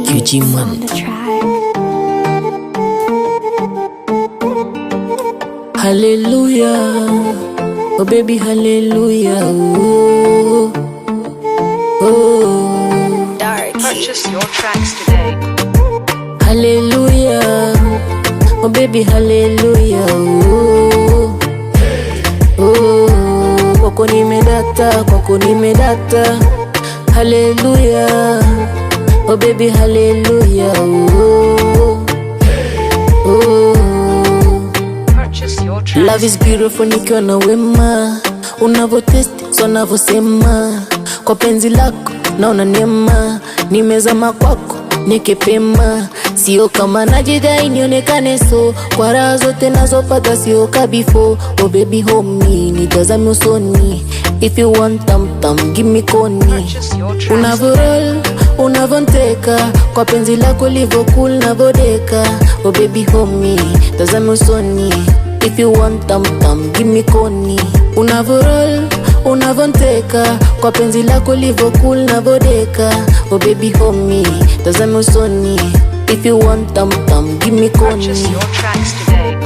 QG man. Hallelujah, oh baby, hallelujah. Oh, oh. Purchase your tracks today. Hallelujah, oh baby, hallelujah. Oh, oh. Kwako nimedata, kwako nimedata. Hallelujah, oh baby, hallelujah. Oh, oh. Love is beautiful nikiwa na wema, unavotest so navosema. Kwa penzi lako naona neema, nimezama kwako nikipema. Sio kama najidai nionekane so, kwa raha zote nazopata sio kabifo. Oh baby homie, nitazame usoni. If you want tam tam, give me koni. Unavoroll, unavonteka, kwa penzi lako livo cool navodeka. Oh baby homie, tazame usoni. If you want tam tam, give me koni. Unavoroll, unavonteka, kwa penzi lako livo cool navodeka. Oh baby homie, tazame usoni. If you want tam tam, give me koni. Purchase your tracks today.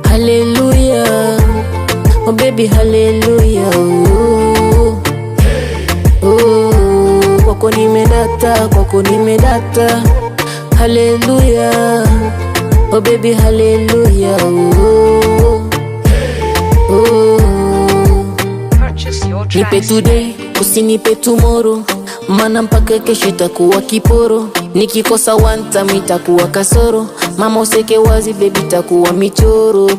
Hallelujah, oh baby, hallelujah. Oh, oh. Kwako nimedata, kwako nimedata. Hallelujah, oh baby, hallelujah. Oh, oh. Purchase your Nipe tracks today, usinipe tomorrow, mana mpaka kesho itakuwa kiporo. Nikikosa one time itakuwa kasoro. Mama useke wazi baby, itakuwa michoro.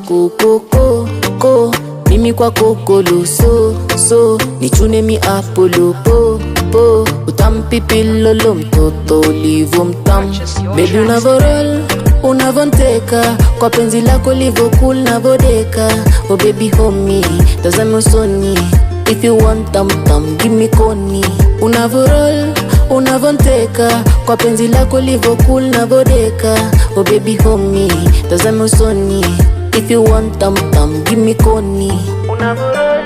Ko mimi kwa kokolo so nichune mi apolo po utampipilolo mtoto livo mtam. Baby unavoroll, unavonteka, kwa penzi lako livo cool navodeka. Oh baby homie, tazame usoni. If you want tam tam, give me koni. Unavoroll, unavonteka, kwa penzi lako livo cool navodeka. Oh baby homie, tazame usoni. If you want tam tam, give me koni. Unavoroll,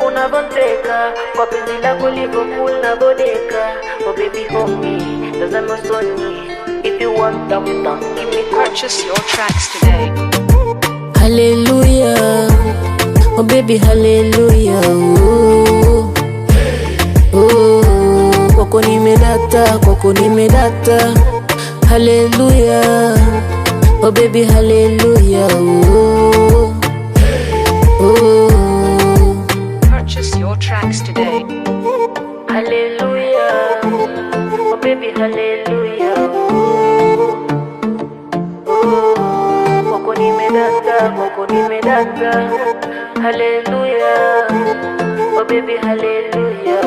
unavonteka, kwa penzi lako livo cool navodeka. Oh baby homie, tazame usoni. If you want tam tam, give me koni. Purchase your tracks today. Hallelujah, oh baby, hallelujah. Oh, oh. Kwako nimedata, kwako nimedata. Hallelujah, oh baby, hallelujah. Oh, oh. Purchase your tracks today. Hallelujah, oh baby, hallelujah. Oh, kwako nimedata, kwako nimedata. Hallelujah, oh baby, hallelujah.